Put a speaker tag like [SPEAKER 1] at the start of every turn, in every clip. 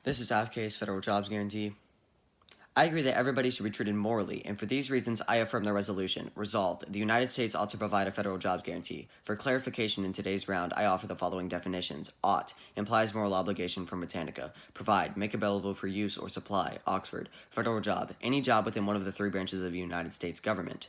[SPEAKER 1] This is AFK's Federal Jobs Guarantee. I agree that everybody should be treated morally, and for these reasons, I affirm the resolution. Resolved, the United States ought to provide a federal jobs guarantee. For clarification in today's round, I offer the following definitions. Ought implies moral obligation from Britannica. Provide, make available for use or supply. Oxford, federal job, any job within one of the three branches of the United States government.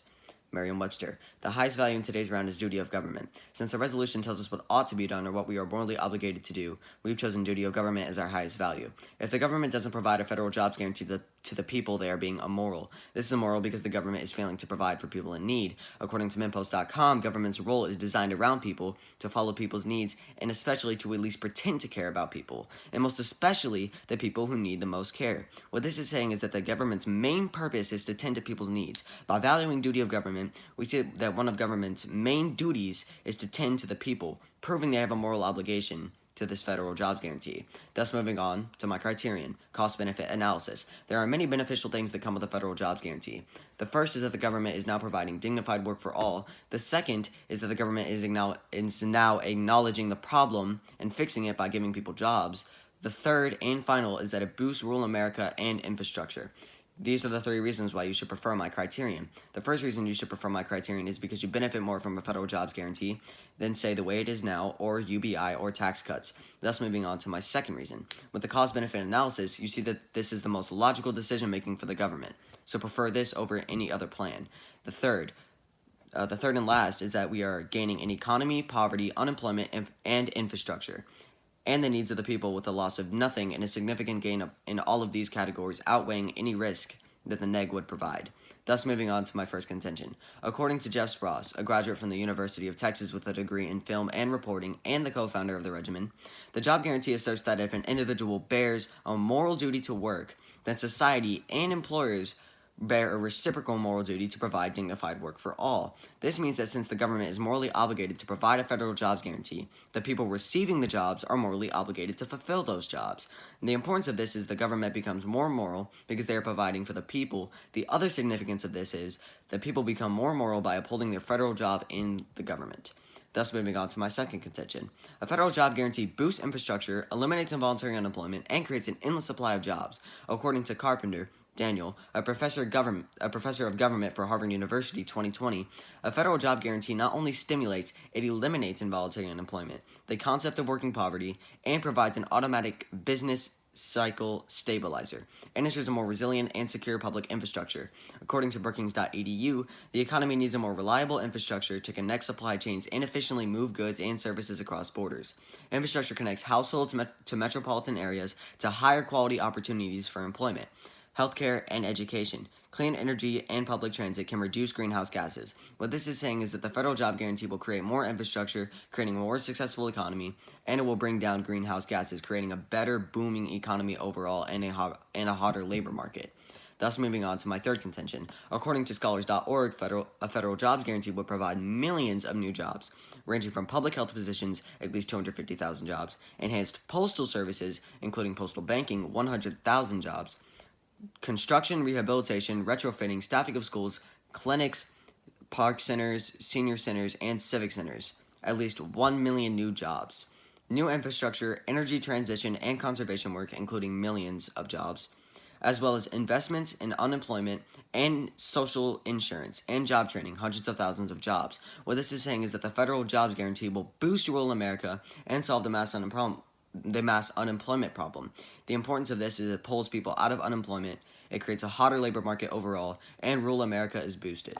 [SPEAKER 1] Merriam-Webster. The highest value in today's round is duty of government. Since the resolution tells us what ought to be done or what we are morally obligated to do, we've chosen duty of government as our highest value. If the government doesn't provide a federal jobs guarantee to the people, they are being immoral. This is immoral because the government is failing to provide for people in need. According to MinPost.com, government's role is designed around people, to follow people's needs, and especially to at least pretend to care about people, and most especially the people who need the most care. What this is saying is that the government's main purpose is to tend to people's needs. By valuing duty of government, we see that one of government's main duties is to tend to the people, proving they have a moral obligation to this federal jobs guarantee. Thus, moving on to my criterion, cost-benefit analysis. There are many beneficial things that come with a federal jobs guarantee. The first is that the government is now providing dignified work for all. The second is that the government is now acknowledging the problem and fixing it by giving people jobs. The third and final is that it boosts rural America and infrastructure. These are the three reasons why you should prefer my criterion. The first reason you should prefer my criterion is because you benefit more from a federal jobs guarantee than, say, the way it is now, or UBI, or tax cuts. Thus, moving on to my second reason. With the cost-benefit analysis, you see that this is the most logical decision-making for the government, so prefer this over any other plan. The third and last is that we are gaining in economy, poverty, unemployment, and infrastructure, and the needs of the people, with the loss of nothing and a significant gain in all of these categories outweighing any risk that the neg would provide. Thus, moving on to my first contention. According to Jeff Spross, a graduate from the University of Texas with a degree in film and reporting and the co-founder of the regimen, the job guarantee asserts that if an individual bears a moral duty to work, then society and employers bear a reciprocal moral duty to provide dignified work for all. This means that since the government is morally obligated to provide a federal jobs guarantee, the people receiving the jobs are morally obligated to fulfill those jobs. And the importance of this is the government becomes more moral because they are providing for the people. The other significance of this is that people become more moral by upholding their federal job in the government. Thus, moving on to my second contention. A federal job guarantee boosts infrastructure, eliminates involuntary unemployment, and creates an endless supply of jobs. According to Carpenter Daniel, a professor of government for Harvard University 2020, a federal job guarantee not only stimulates, it eliminates involuntary unemployment, the concept of working poverty, and provides an automatic business cycle stabilizer, and ensures a more resilient and secure public infrastructure. According to Brookings.edu, the economy needs a more reliable infrastructure to connect supply chains and efficiently move goods and services across borders. Infrastructure connects households to metropolitan areas to higher quality opportunities for employment. Healthcare, and education. Clean energy and public transit can reduce greenhouse gases. What this is saying is that the federal job guarantee will create more infrastructure, creating a more successful economy, and it will bring down greenhouse gases, creating a better, booming economy overall and a hotter labor market. Thus, moving on to my third contention. According to Scholars.org, a federal jobs guarantee would provide millions of new jobs, ranging from public health positions, at least 250,000 jobs, enhanced postal services, including postal banking, 100,000 jobs, construction, rehabilitation, retrofitting, staffing of schools, clinics, park centers, senior centers, and civic centers. At least 1 million new jobs. New infrastructure, energy transition, and conservation work, including millions of jobs, as well as investments in unemployment and social insurance and job training, hundreds of thousands of jobs. What this is saying is that the federal jobs guarantee will boost rural America and solve the mass unemployment problem. The importance of this is it pulls people out of unemployment, it creates a hotter labor market overall, and rural America is boosted.